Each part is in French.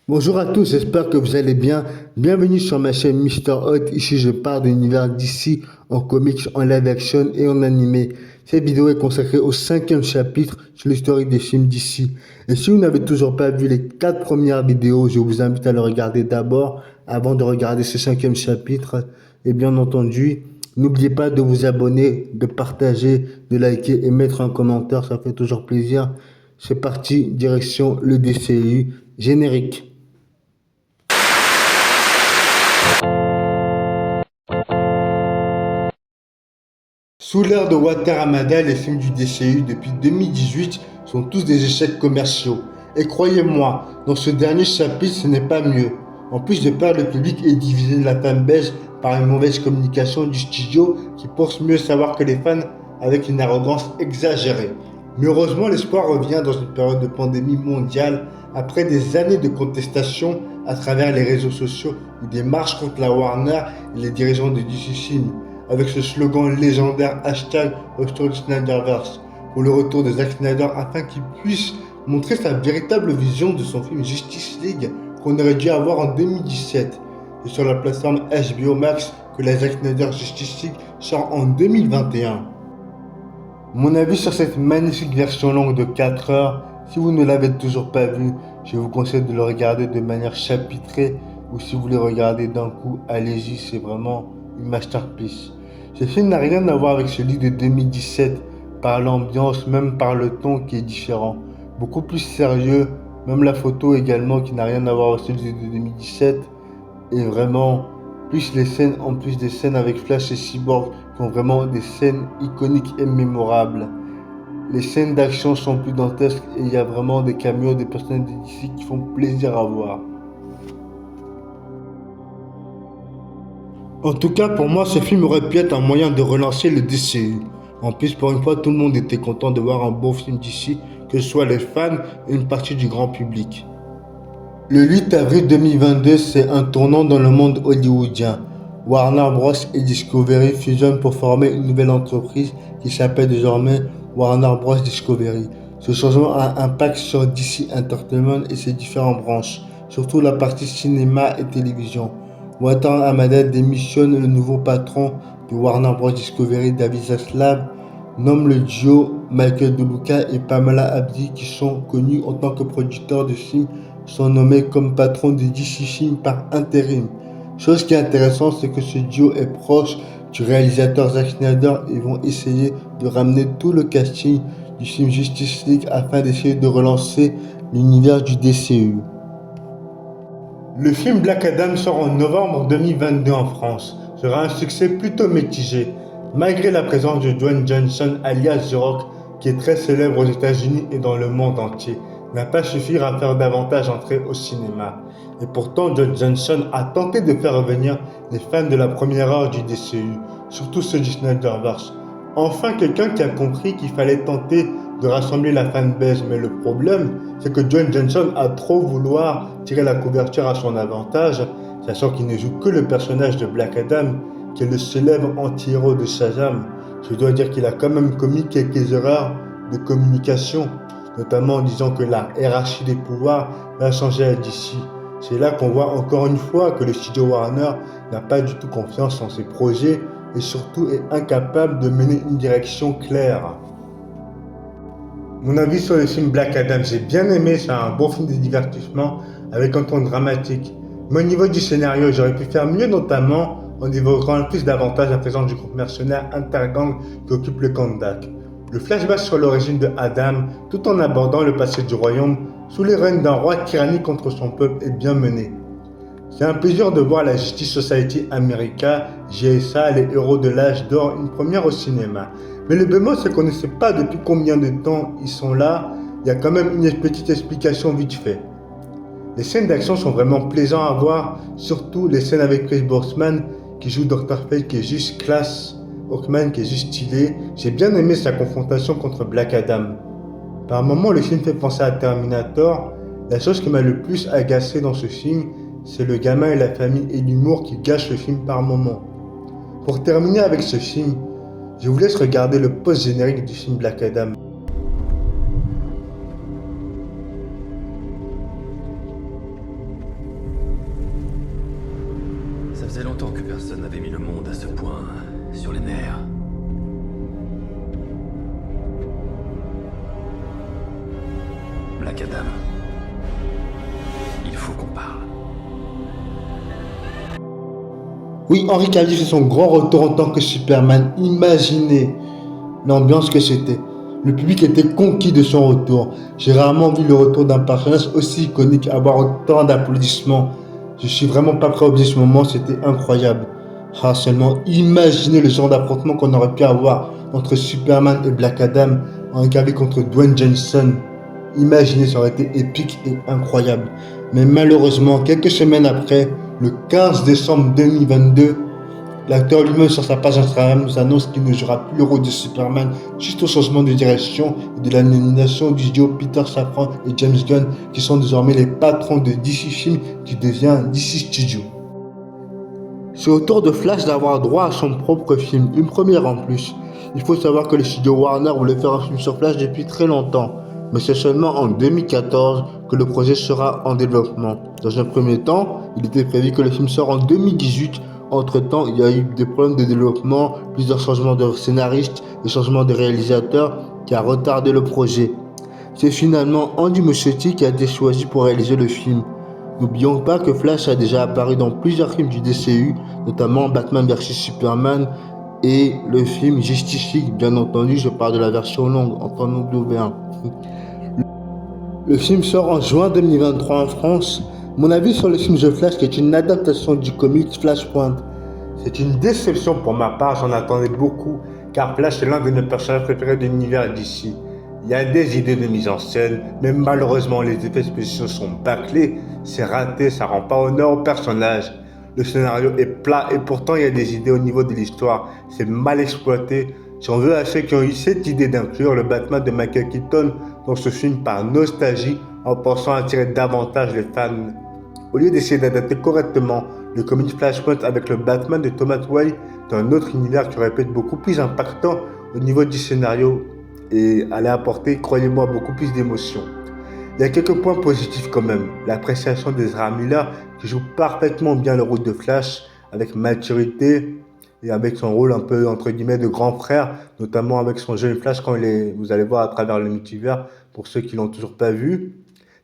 Bonjour à tous, j'espère que vous allez bien. Bienvenue sur ma chaîne Mister Hot. Ici, je parle de l'univers d'ici en comics, en live action et en animé. Cette vidéo est consacrée au cinquième chapitre sur l'historique des films d'ici. Et si vous n'avez toujours pas vu les 4 premières vidéos, je vous invite à le regarder d'abord avant de regarder ce cinquième chapitre. Et bien entendu, n'oubliez pas de vous abonner, de partager, de liker et mettre un commentaire, ça fait toujours plaisir. C'est parti, direction le DCU, générique. Sous l'ère de Walter Hamada, les films du DCU depuis 2018 sont tous des échecs commerciaux. Et croyez-moi, dans ce dernier chapitre, ce n'est pas mieux. En plus de perdre le public et diviser la fanbase par une mauvaise communication du studio qui pense mieux savoir que les fans avec une arrogance exagérée. Mais heureusement, l'espoir revient dans une période de pandémie mondiale après des années de contestation à travers les réseaux sociaux ou des marches contre la Warner et les dirigeants de DC Film avec ce slogan légendaire hashtag Restore Snyderverse pour le retour de Zack Snyder afin qu'il puisse montrer sa véritable vision de son film Justice League qu'on aurait dû avoir en 2017 et sur la plateforme HBO Max que la Zack Snyder Justice League sort en 2021. Mon avis sur cette magnifique version longue de 4 heures, si vous ne l'avez toujours pas vu, je vous conseille de le regarder de manière chapitrée ou si vous voulez regarder d'un coup, allez-y, c'est vraiment une masterpiece. Ce film n'a rien à voir avec celui de 2017 par l'ambiance, même par le ton qui est différent. Beaucoup plus sérieux, même la photo également qui n'a rien à voir avec celui de 2017 et vraiment plus les scènes en plus des scènes avec Flash et Cyborg qui ont vraiment des scènes iconiques et mémorables. Les scènes d'action sont plus dantesques et il y a vraiment des caméos des personnages d'ici qui font plaisir à voir. En tout cas, pour moi, ce film aurait pu être un moyen de relancer le DCU. En plus, pour une fois, tout le monde était content de voir un bon film d'ici, que ce soit les fans et une partie du grand public. Le 8 avril 2022, c'est un tournant dans le monde hollywoodien. Warner Bros. Et Discovery fusionnent pour former une nouvelle entreprise qui s'appelle désormais Warner Bros. Discovery. Ce changement a un impact sur DC Entertainment et ses différentes branches, surtout la partie cinéma et télévision. Walter Hamada démissionne le nouveau patron de Warner Bros. Discovery, David Zaslav, nomme le duo Michael De Luca et Pamela Abdi qui sont connus en tant que producteurs de films sont nommés comme patron de DC Film par intérim. Chose qui est intéressante, c'est que ce duo est proche du réalisateur Zack Snyder et vont essayer de ramener tout le casting du film Justice League afin d'essayer de relancer l'univers du DCU. Le film Black Adam sort en novembre 2022 en France. Sera un succès plutôt mitigé, malgré la présence de Dwayne Johnson alias The Rock, qui est très célèbre aux États-Unis et dans le monde entier, n'a pas suffi à faire davantage entrer au cinéma. Et pourtant, Dwayne Johnson a tenté de faire revenir les fans de la première heure du DCU, surtout ceux du Snyderverse. Enfin, quelqu'un qui a compris qu'il fallait tenter de rassembler la fanbase, mais le problème, c'est que Dwayne Johnson a trop vouloir tirer la couverture à son avantage, sachant qu'il ne joue que le personnage de Black Adam, qui est le célèbre anti-héros de Shazam. Je dois dire qu'il a quand même commis quelques erreurs de communication, notamment en disant que la hiérarchie des pouvoirs va changer à DC. C'est là qu'on voit encore une fois que le studio Warner n'a pas du tout confiance en ses projets et surtout est incapable de mener une direction claire. Mon avis sur le film Black Adam, j'ai bien aimé, c'est un bon film de divertissement avec un ton dramatique. Mais au niveau du scénario, j'aurais pu faire mieux, notamment en évoquant plus davantage la présence du groupe mercenaire Intergang qui occupe le Kandak. Le flashback sur l'origine de Adam, tout en abordant le passé du royaume sous les règnes d'un roi tyrannique contre son peuple, est bien mené. C'est un plaisir de voir la Justice Society America, JSA, les héros de l'âge d'or, une première au cinéma. Mais le bémol, c'est qu'on ne sait pas depuis combien de temps ils sont là. Il y a quand même une petite explication vite fait. Les scènes d'action sont vraiment plaisantes à voir, surtout les scènes avec Chris Boseman qui joue Dr. Fate qui est juste classe, Hawkman qui est juste stylé. J'ai bien aimé sa confrontation contre Black Adam. Par moments, le film fait penser à Terminator. La chose qui m'a le plus agacé dans ce film, c'est le gamin et la famille et l'humour qui gâchent le film par moments. Pour terminer avec ce film, je vous laisse regarder le post-générique du film Black Adam. Ça faisait longtemps que personne n'avait mis le monde à ce point sur les nerfs. Black Adam. Il faut qu'on parle. Oui, Henry Cavill fait son grand retour en tant que Superman. Imaginez l'ambiance que c'était. Le public était conquis de son retour. J'ai rarement vu le retour d'un personnage aussi iconique avoir autant d'applaudissements. Je suis vraiment pas prêt à oublier ce moment, c'était incroyable. Ah, seulement imaginez le genre d'affrontement qu'on aurait pu avoir entre Superman et Black Adam, Henry Cavill contre Dwayne Johnson. Imaginez, ça aurait été épique et incroyable. Mais malheureusement, quelques semaines après, le 15 décembre 2022, l'acteur lui-même sur sa page Instagram nous annonce qu'il ne jouera plus le rôle de Superman suite au changement de direction et de la nomination du duo Peter Safran et James Gunn qui sont désormais les patrons de DC Films qui devient DC Studio. C'est au tour de Flash d'avoir droit à son propre film, une première en plus. Il faut savoir que le studio Warner voulait faire un film sur Flash depuis très longtemps, mais c'est seulement en 2014 que le projet sera en développement. Dans un premier temps, il était prévu que le film sorte en 2018. Entre-temps, il y a eu des problèmes de développement, plusieurs changements de scénaristes, des changements de réalisateurs qui a retardé le projet. C'est finalement Andy Muschietti qui a été choisi pour réaliser le film. N'oublions pas que Flash a déjà apparu dans plusieurs films du DCU, notamment Batman vs Superman et le film Justice League, bien entendu, je parle de la version longue, en temps W1. Le film sort en juin 2023 en France. Mon avis sur le film The Flash, qui est une adaptation du comics Flashpoint, c'est une déception pour ma part, j'en attendais beaucoup, car Flash est l'un de mes personnages préférés de l'univers d'ici. Il y a des idées de mise en scène, mais malheureusement les effets spéciaux sont bâclés, c'est raté, ça rend pas honneur au personnage. Le scénario est plat et pourtant il y a des idées au niveau de l'histoire, c'est mal exploité. Si on veut à ceux qui ont eu cette idée d'inclure le Batman de Michael Keaton dans ce film par nostalgie en pensant attirer davantage les fans. Au lieu d'essayer d'adapter correctement le comic Flashpoint avec le Batman de Thomas Wayne d'un autre univers qui aurait pu être beaucoup plus impactant au niveau du scénario et allait apporter, croyez-moi, beaucoup plus d'émotion. Il y a quelques points positifs quand même. L'appréciation d'Ezra Miller qui joue parfaitement bien le rôle de Flash avec maturité et avec son rôle un peu entre guillemets de grand frère, notamment avec son jeune Flash quand vous allez voir à travers le multivers pour ceux qui l'ont toujours pas vu.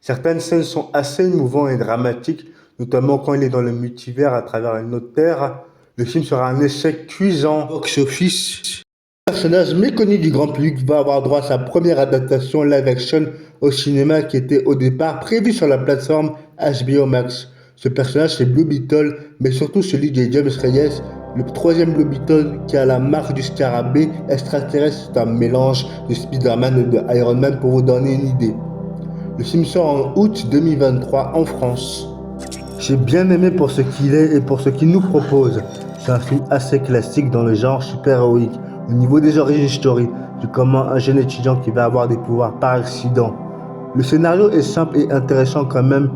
Certaines scènes sont assez émouvantes et dramatiques, notamment quand il est dans le multivers à travers une autre terre. Le film sera un échec cuisant box-office. Le personnage méconnu du grand public va avoir droit à sa première adaptation live-action au cinéma qui était au départ prévue sur la plateforme HBO Max. Ce personnage c'est Blue Beetle, mais surtout celui de James Reyes, le troisième Blue Beetle qui a la marque du scarabée extraterrestre. C'est un mélange de Spider-Man et de Iron Man pour vous donner une idée. Le film sort en août 2023 en France. J'ai bien aimé pour ce qu'il est et pour ce qu'il nous propose. C'est un film assez classique dans le genre super-héroïque. Au niveau des origines story, du comment un jeune étudiant qui va avoir des pouvoirs par accident. Le scénario est simple et intéressant quand même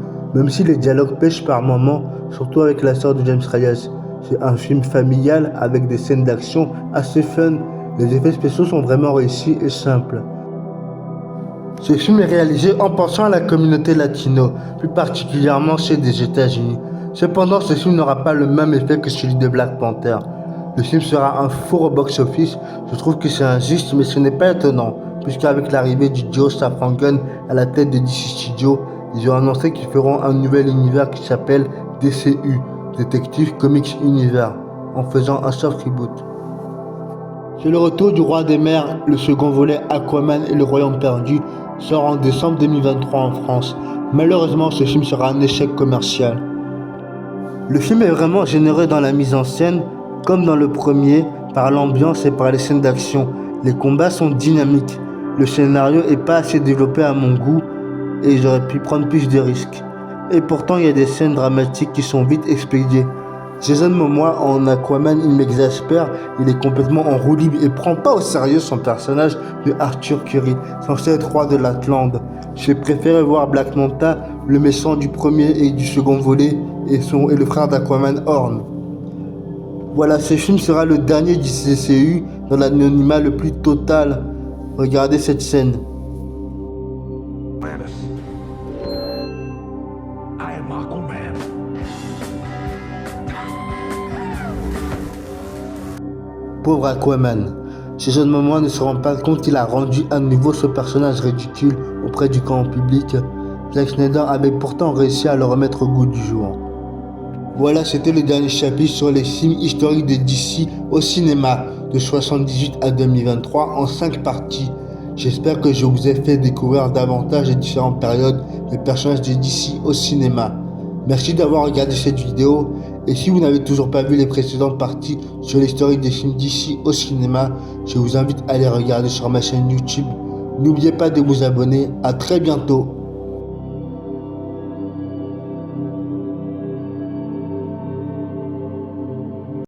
si les dialogues pêchent par moments, surtout avec la sœur de James Reyes. C'est un film familial avec des scènes d'action assez fun. Les effets spéciaux sont vraiment réussis et simples. Ce film est réalisé en pensant à la communauté latino, plus particulièrement celle des États-Unis. Cependant, ce film n'aura pas le même effet que celui de Black Panther. Le film sera un four au box-office. Je trouve que c'est injuste, mais ce n'est pas étonnant, puisqu'avec l'arrivée du duo Safran Gunn à la tête de DC Studio, ils ont annoncé qu'ils feront un nouvel univers qui s'appelle DCU, Detective Comics Universe, en faisant un soft reboot. C'est le retour du Roi des Mers, le second volet Aquaman et le Royaume perdu sort en décembre 2023 en France. Malheureusement, ce film sera un échec commercial. Le film est vraiment généreux dans la mise en scène, comme dans le premier, par l'ambiance et par les scènes d'action. Les combats sont dynamiques. Le scénario est pas assez développé à mon goût et j'aurais pu prendre plus de risques. Et pourtant, il y a des scènes dramatiques qui sont vite expédiées. Jason Momoa en Aquaman, il m'exaspère, il est complètement en roue libre et prend pas au sérieux son personnage de Arthur Curry, censé être roi de l'Atlante. J'ai préféré voir Black Manta, le méchant du premier et du second volet, et le frère d'Aquaman Horn. Voilà, ce film sera le dernier du DCU dans l'anonymat le plus total. Regardez cette scène. I am Aquaman. Pauvre Aquaman. Ces jeunes moments ne se rendent pas compte qu'il a rendu à nouveau ce personnage ridicule auprès du grand public. Zack Snyder avait pourtant réussi à le remettre au goût du jour. Voilà, c'était le dernier chapitre sur les films historiques de DC au cinéma de 1978 à 2023 en 5 parties. J'espère que je vous ai fait découvrir davantage les différentes périodes des personnages de DC au cinéma. Merci d'avoir regardé cette vidéo et si vous n'avez toujours pas vu les précédentes parties sur l'historique des films DC au cinéma, je vous invite à les regarder sur ma chaîne YouTube. N'oubliez pas de vous abonner, à très bientôt.